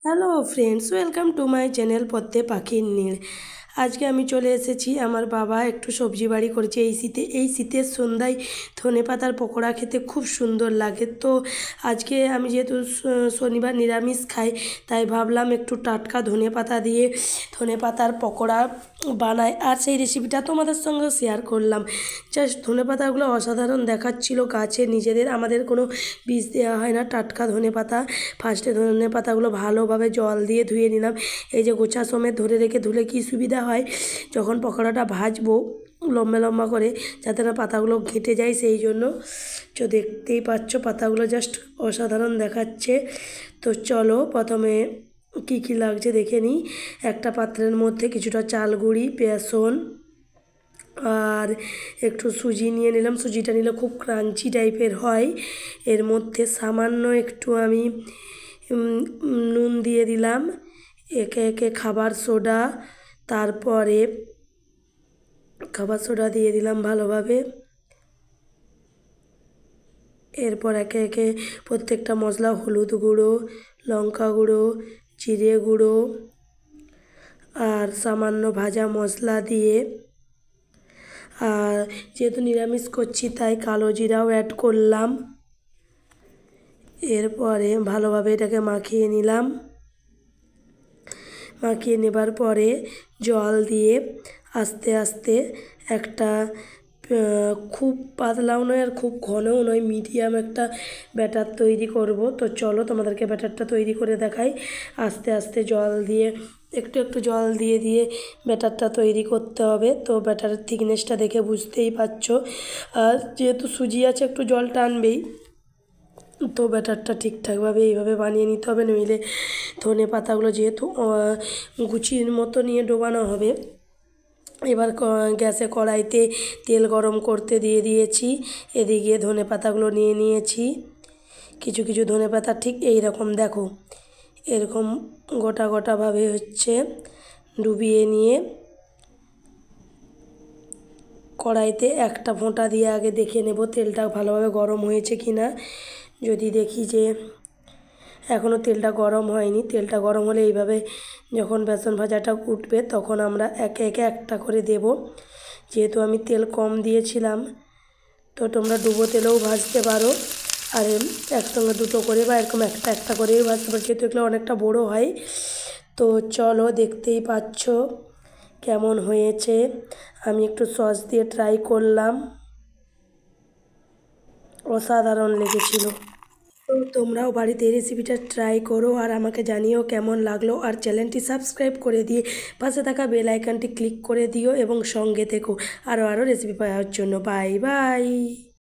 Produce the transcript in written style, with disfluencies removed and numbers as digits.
Hello friends, welcome to my channel পদ্মে পাখির নীড়। আজকে আমি চলে এসেছি, আমার বাবা একটু সবজি বাড়ি করেছে এই শীতের সন্ধ্যায় ধনেপাতার পকোড়া খেতে খুব সুন্দর লাগে। তো আজকে আমি যেহেতু শনিবার নিরামিষ খাই, তাই ভাবলাম একটু টাটকা ধনেপাতা দিয়ে ধনেপাতার পকোড়া বানাই, আর সেই রেসিপিটা তোমাদের সঙ্গে শেয়ার করলাম। জাস্ট ধনেপাতাগুলো অসাধারণ দেখাচ্ছিল গাছে নিজেদের, আমাদের কোনো বীজ দেওয়া হয় না, টাটকা ধনেপাতা। ফার্স্টে ধনেপাতাগুলো ভালোভাবে জল দিয়ে ধুয়ে নিলাম। এই যে গোছা সমেত ধুলে কি সুবিধা হয়, যখন পকোড়াটা ভাজবো লম্বা লম্বা করে, যাতে না পাতাগুলো ঘেঁটে যায়, সেই জন্য। তো দেখতেই পাচ্ছ পাতাগুলো জাস্ট অসাধারণ দেখাচ্ছে। তো চলো প্রথমে কি কি লাগছে দেখে নিই। একটা পাত্রের মধ্যে কিছুটা চাল গুঁড়ি, বেসন আর একটু সুজি নিয়ে নিলাম। সুজিটা নিলে খুব ক্রাঞ্চি টাইপের হয়। এর মধ্যে সামান্য একটু আমি নুন দিয়ে দিলাম, একে একে খাবার সোডা, তারপরে খাবার সোডা দিয়ে দিলাম ভালোভাবে। এরপর একে একে প্রত্যেকটা মশলা, হলুদ গুঁড়ো, লঙ্কা গুঁড়ো, জিরে গুঁড়ো আর সামান্য ভাজা মশলা দিয়ে, আর যেহেতু নিরামিষ করছি তাই কালো জিরাও অ্যাড করলাম। এরপরে ভালোভাবে এটাকে মাখিয়ে নিলাম। মাখিয়ে নেবার পরে জল দিয়ে আস্তে আস্তে একটা খুব পাতলাও নয় আর খুব ঘনও নয়, মিডিয়াম একটা ব্যাটার তৈরি করব। তো চলো তোমাদেরকে ব্যাটারটা তৈরি করে দেখাই। আস্তে আস্তে জল দিয়ে একটু একটু জল দিয়ে দিয়ে ব্যাটারটা তৈরি করতে হবে। তো ব্যাটারের থিকনেসটা দেখে বুঝতেই পারছো, আর যেহেতু সুজি আছে একটু জল টানবেই। তো ব্যাটারটা ঠিকঠাকভাবে এইভাবে বানিয়ে নিতে হবে, নইলে ধনে পাতাগুলো যেহেতু গুচির মতো নিয়ে ডোবানো হবে। এবার গ্যাসে কড়াইতে তেল গরম করতে দিয়ে দিয়েছি। এদিকে ধনে পাতাগুলো নিয়ে নিয়েছি। কিছু কিছু ধনে পাতা ঠিক এই রকম দেখো, এরকম গোটা গোটাভাবে হচ্ছে ডুবিয়ে নিয়ে কড়াইতে একটা ফোঁটা দিয়ে আগে দেখে নেব তেলটা ভালোভাবে গরম হয়েছে কি না। যদি দেখি যে এখনও তেলটা গরম হয়নি, তেলটা গরম হলে এইভাবে যখন বেসন ভাজাটা উঠবে তখন আমরা একে একে একটা করে দেব। যেহেতু আমি তেল কম দিয়েছিলাম, তো তোমরা ডুবো তেলেও ভাজতে পারো, আর একসঙ্গে দুটো করে বা এরকম একটা একটা করেও ভাজতে পারো, যেহেতু এগুলো অনেকটা বড়ো হয়। তো চলো দেখতেই পাচ্ছ কেমন হয়েছে। আমি একটু সস দিয়ে ট্রাই করলাম, অসাধারণ লেগেছিল। তো তোমরাও বাড়িতে এই রেসিপিটা ট্রাই করো আর আমাকে জানিও কেমন লাগলো। আর চ্যানেলটি সাবস্ক্রাইব করে দিয়ে পাশে থাকা বেল আইকনটি ক্লিক করে দিও এবং সঙ্গে থেকো আরও রেসিপি পাওয়ার জন্য। Bye bye.